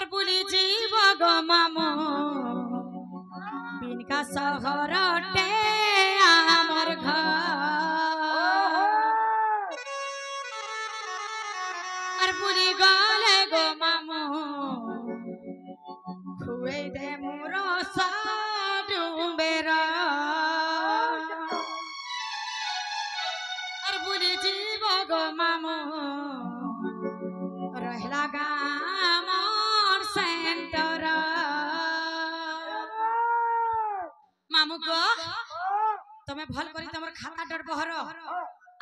আর বুলি জীব গো মামু বিনকা শহরতে আমার ঘর আর বুলি গলে গো মামু খুয়ে দে মোর সাডুবের আর বুলি জীব গো মামু রহলা গামর সেন্টার মামু গো তুমি ভাল করি তোমার খাতা ডর বহর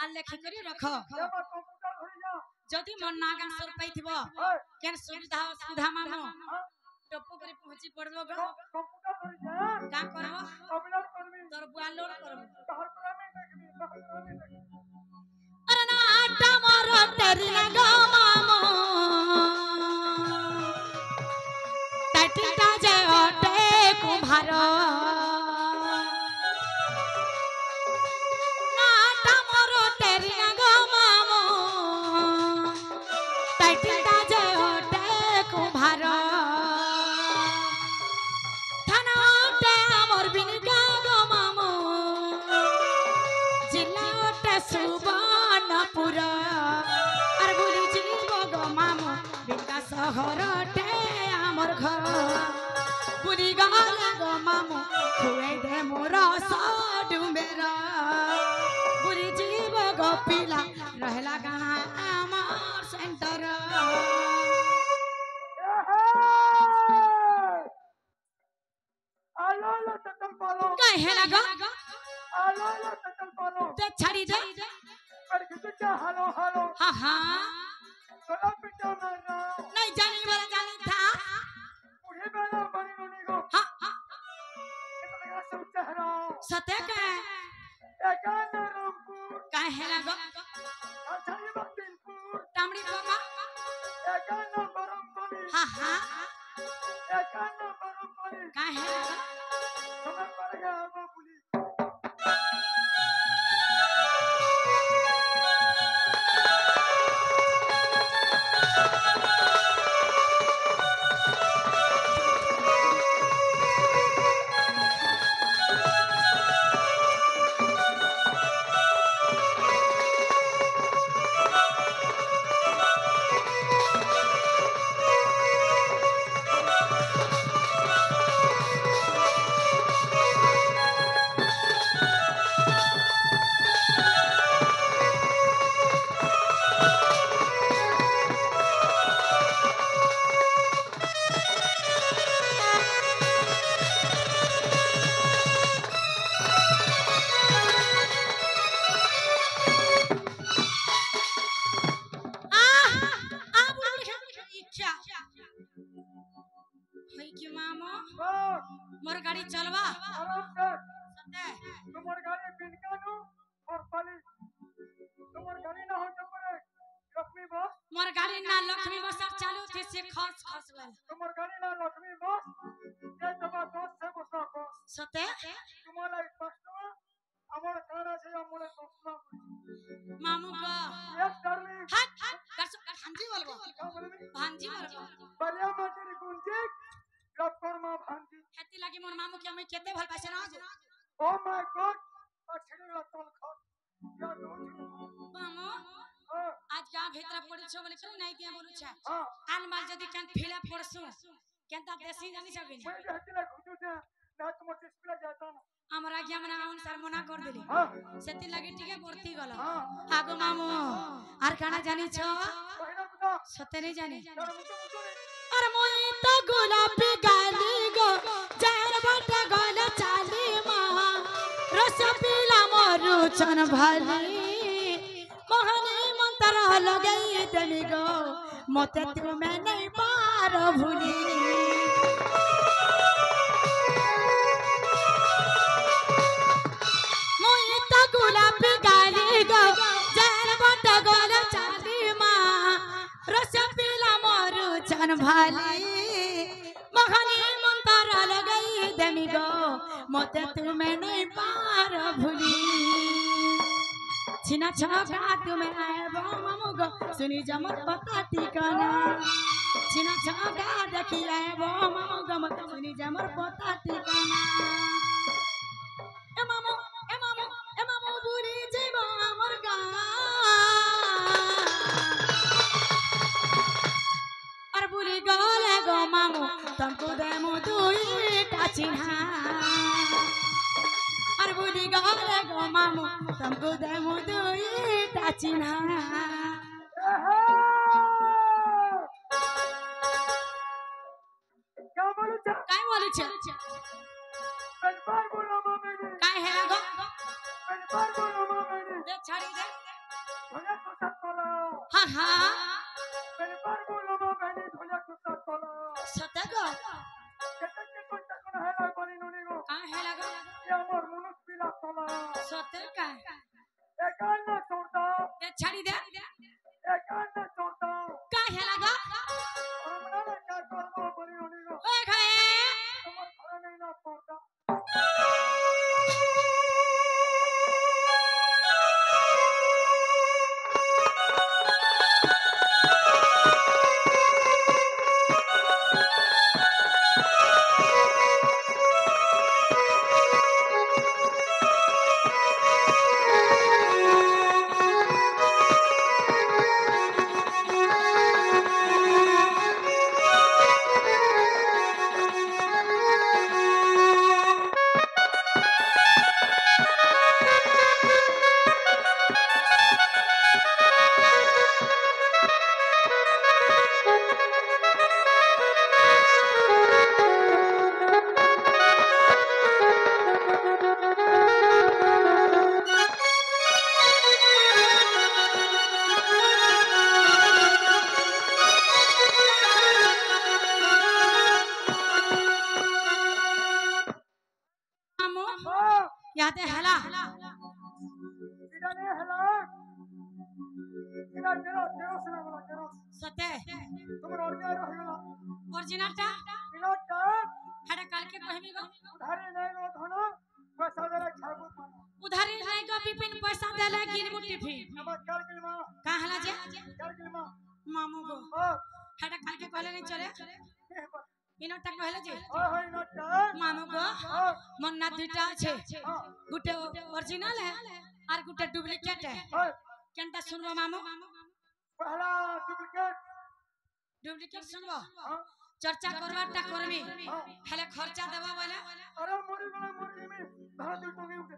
আর লেখি করি রখ যদি মন না গান সর পাইথিব কেন সুবিধা অসুবিধা মামু টপু করে পहुंची পড়ব গো কা করব তোর বুয়া লোড করব अरे ना आटा मारो तेरी लगा मामो टटिटा जे ओटे कुम्हारो ना आटा मारो तेरी लगा मामो टटिटा जे ओटे कुम्हारो थाना ओटे अमर बिन का गो मामो जिला ओटे सुबा পুরা আর বলি জীব গো মামু বিনকা শহরতে আমার ঘর বলি গলে গো মামু খুয়ে দে মোর সাডুবের বলি জীব গো পিলা রহলা গানা আমার সেন্টার আলো ততল পালো কহে লাগা আলো ততল পালো তে ছাড়ি দে हेलो हेलो हाँ हाँ गला पिटा मारना नहीं जाने वाला जाने था उन्हें बेला बनी रोनी को हाँ हाँ इतना का सब चेहरा सत्य का एकाना रामपुर कहे लगा अच्छा ये बक्तिनपुर तामड़ी बाबा एकाना बरमपली हाँ हाँ एकाना बरमपली कहे लगा समझ पड़ गया वो पुलिस मोर गाड़ी चलवा आराम कर तुम्हारी गाड़ी बिनका नु और पाली तुम्हारी गाड़ी ना हो तो पड़े लक्ष्मी बस मोर गाड़ी ना लक्ष्मी बस चालू थी से खस खस वाला तुम्हारी गाड़ी ना लक्ष्मी बस ये दबा दोस्त से बसा को सते तुम्हारा एक प्रश्न हमारे खाना से हमारे दोस्त मामू का यस डार्लिंग हट हट भांजी बोलबो क्या बोले भांजी बोलबो बढ़िया माटी गुंजी लपकर मां भांजी हेती लागी मोर मामू के मैं केते भल पासे ना ओ माय गॉड अछड़ी लतल खा या मामू आज गांव भीतर पड़ी छ बोले करे नहीं दिया बोलु छ हां आन माल जदी कन फिला पड़सु केनता देसी जानी छबी मैं हेती ला घुटू से ना तुम डिस्प्ले जाता ना हमरा के हमरा आउन सर मना कर देली हां सेती लागी टिके बरती गला हां आगो मामू आर काना जानी छ पहिना बता सते नहीं जानी मुझे और मोई तो गुलाबी गाली गो जार बट गल चाली मां रस पीला मोरु चन भाली मोहनी मंत्र लगई देनी गो मते तुमे नहीं पार भूली मोई तो गुलाबी गाली गो जार बट गल चाली मां रस पीला मोरु चन भाली मोहनी मंत्र लगई देनी गो मते तुमे नहीं पार भूली छिना छका तुम्हें आए बो मामू गो सुनी जमर पता ठिकाना চিনা ছাগা দেখিলে গো মামু গমত শুনি যে মোর পতা ঠিকানা এ মামু বুড়ি যাইব আমার গা আর বুড়ি গলে গো মামু তমকু দেমু দুইটা চিহ্না আর বুড়ি গলে গো মামু তমকু দেমু দুইটা চিহ্না काय बोलছে काय है गो दे छाड़ी दे हां हां सत्य गो काय है गो सत्य काय दे छाड़ी दे काय है गो ओए खाए याते हला सते ओरिजिनल टा हड़ा काल के कहमी गो उधारी नहीं गो बिपिन पैसा देले गिन मुट्ठी फी का हला जे मामू गो हड़ा काल के कहले नहीं चले इनटा कहले जे मामू गो मन्ना दुटा छे गुटे ओरिजिनल है और गुटे डुप्लीकेट है केनटा सुनबो मामू पहला डुप्लीकेट सुनबो चर्चा करवाटा करमी हेले खर्चा देबा वाला अरे मोरी में धरा दू टोगे उठे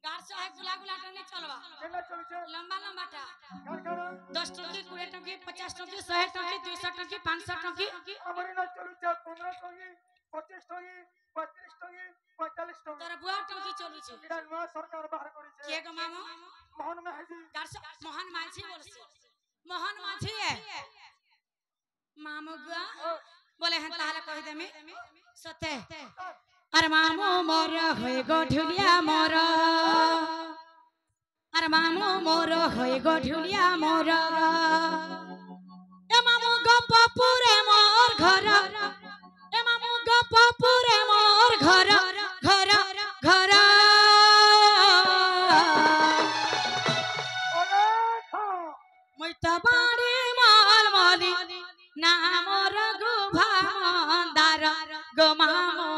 गार से है गुला गुलाटा नहीं चलबा केना चल छे लंबा लंबाटा कर 10 टकी 20 टकी 50 टकी 100 टकी 200 टकी 500 टकी हमरी ना चलू छे 15 टकी 25 टकी 35 टकी 45 टकी तोर बुआ टकी चलू छे इडा नवा सरकार बाहर करी छे के गो मामू मोहन में है जी गार से मोहन माझी बोलसी मोहन माझी है मामू गुआ बोले हैं ताहले कहि देमी सते अरे मामू मोर होय गो ढुलिया मोर अरे मामू मोर होय गो ढुलिया मोर ए मामू गपपुरे मोर घर ए मामू गपपुरे मोर घर घर घर मुई तो बाड़ी माल माली ना मोर गुभांदार गो मामू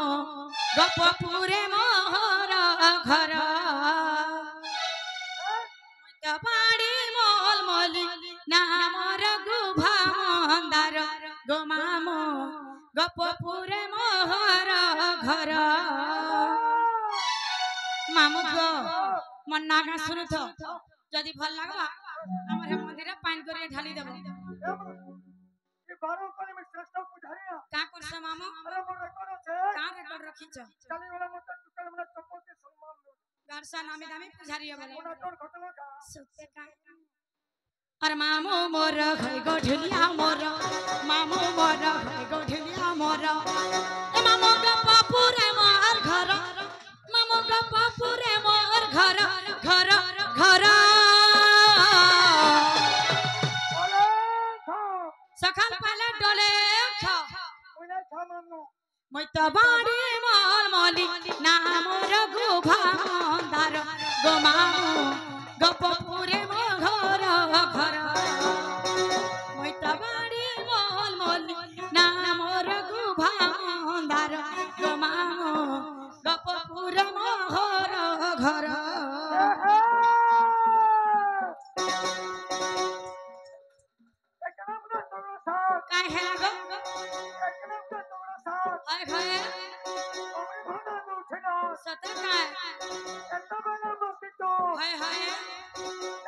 गपपुरे मोर घर बाड़ी मोल मोली ना मोर गुभांदार गो मामू गपपुरे मोर घर मामू गो मन्ना का सुनु तो जदी भल लागबा हमर मंदिर पानी करे ढाली देबो ये 12 पानी में श्रेष्ठ पुजारिया का करछ मामू अरे मोर रेकॉर्ड छे का रेकॉर्ड रखी छ चली वाला मत टुकल में चप्पल के सम्मान दो गारसा नामी दामी पुजारिया बोले ओना टोन घटलो का सुते का अरे मामू मोर खै गो ढुलिया मोर मामू मोर खै गो ढुलिया मोर ए मामू गपपुरे मोर घर मामू गपपुरे मोर घर घर घर सखल पहले डोले छ ओना छ माननो मैं तो बाड़ी मोल मोली नाम रघु भांदार गो मामू गपपुरे मोर घर घर मैं तो बाड़ी मोल काय हेला गो एकदम से तुम्हारा साथ हाय हाय अमरी भाना न उठेगा सत काय एंता बना मस्ती तो हाय हाय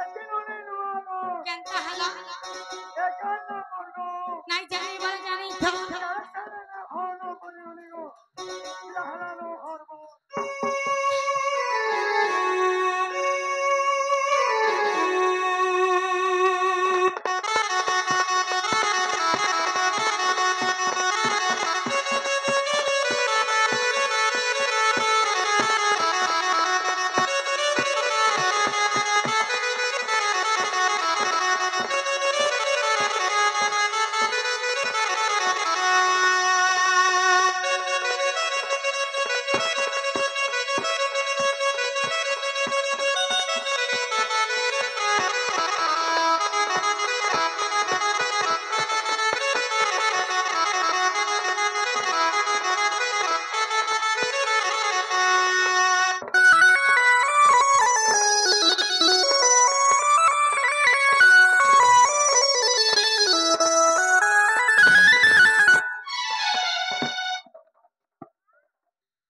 एतिनो ने नुआलो केंता हला एकान न मरगो नाही जानी बोल जानी तो यारसाने ने होनो बनियो इलाहला नो हरबो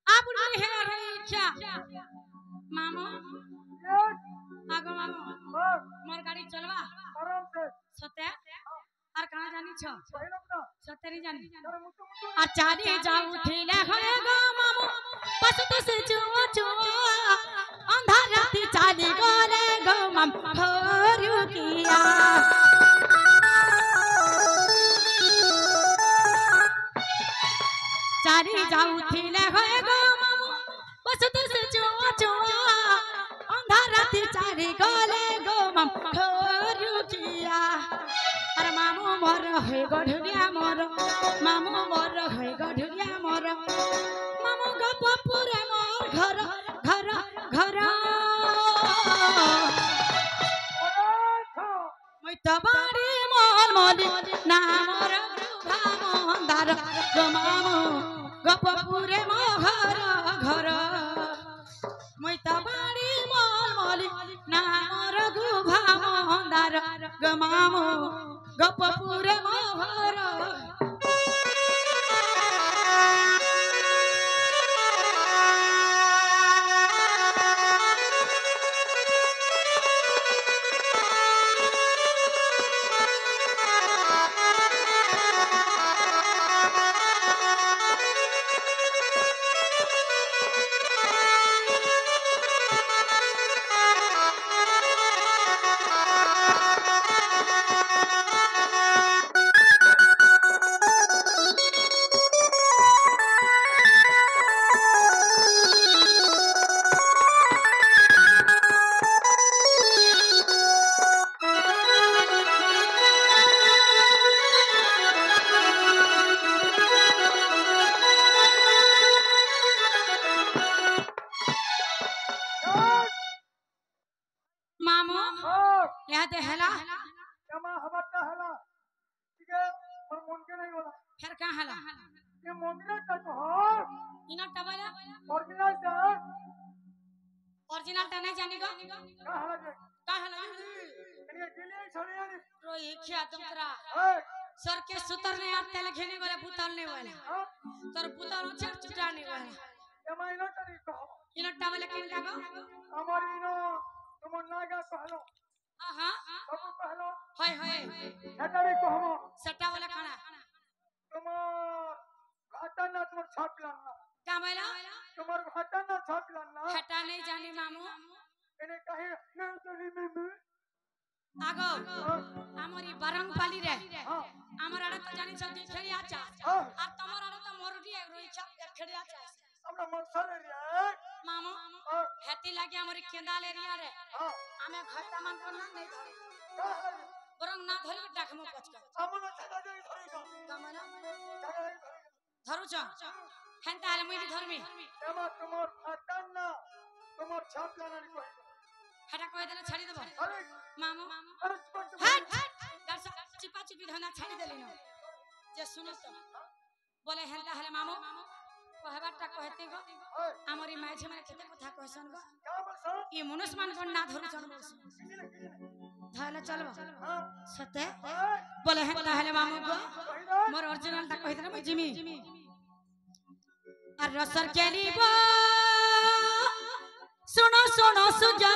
आप उन्हें हेला रही क्या मामो यस आगो मामो बस मोर गाड़ी चलवा आराम से सत्य और कहां जानी छ पहिला ना सत्य जानी अरे मुतु मुतु आचारी जाऊ उठिले होए गो मामो बस तो से चुआ चुआ अंधार राती चाली गले गो मम होरु किया चारी जाऊ उठिले होए गो मामो बस तो से चुआ चुआ अंधार राती चाली गले गो मम होरु किया अरे मामू मोर है गढुरिया मोर मामू मोर है गढुरिया मोर मामू गपपुरे मोर घर घर घर ओराठो মই তো বাড়ি মল মলি না মোর ভামন্দার গো মামু গপপুরে মো ঘর ঘর মই তো বাড়ি মল মলি না মোর গো ভামন্দার গো মামু গপপুরে মো ঘর यस मामू हां याद हैला यमा हवटा हला ठीक है पर मन के नहीं होला फिर कहाँ हला ये मोंगना का तो इना टबला ओरिजिनल का ओरिजिनल ता नहीं जानी गो का हला जे कहाँ हला ये गिले छोड़े यानी रोई खिया तुम तरा ए सर के सुतर ने यार तेल घेने वाला पुतल ने वाला हां तोर पुतल चर चुटाने वाला यमा इनो तरी को इना टबला किनटा गो हमारी इनो तुम नागा कहलो हां सब कहलो होय होय हटारी को हम सट्टा वाला खाना तुम घाटा ना तुम छाप लाना का बोला तुम्हार घाटा ना छाप लाना हटा नहीं जानी मामू इन्हें कहे ना तरी में आगो हमरी बरंग पाली रे हां हमर आड़े तो जानी सब खेड़ी आचा हां और तमर आड़े तो मोरडी रोई छप खेड़ी आचा हमरा मरसल रे मामू हां हेती लागे हमरी केंदाल एरिया रे हां हमें घाटा मान को ना नहीं धरे का हला बरंग ना धरी डाकमो पचका हमना छदा दे धरी का कमला छदा दे धरी धरु छ हेंता आले मुई भी धरमी एमा तुमर घाटा ना तुमर छाप लाना नी कहि हटा कह देले छाड़ी देबो अरे मामू अरे चुप हट दर्शक चिपा चिपी धंधा छाड़ी देली न जे सुनो तो बोले हेंता हले मामू कहबाटा कहते गो हां हमरी माइझे माने केते कथा कहसन गो का बस ई मनुष्य मान को ना धरु छन बोलस धल তাহলে চলবা হ্যাঁ সতে হ্যাঁ বলে হ্যাঁ তাহলে মামু গো কইরা মোর অরিজিনালটা কই দিলাম জিমি আর রসর কেলিব শোনো শোনো সুজা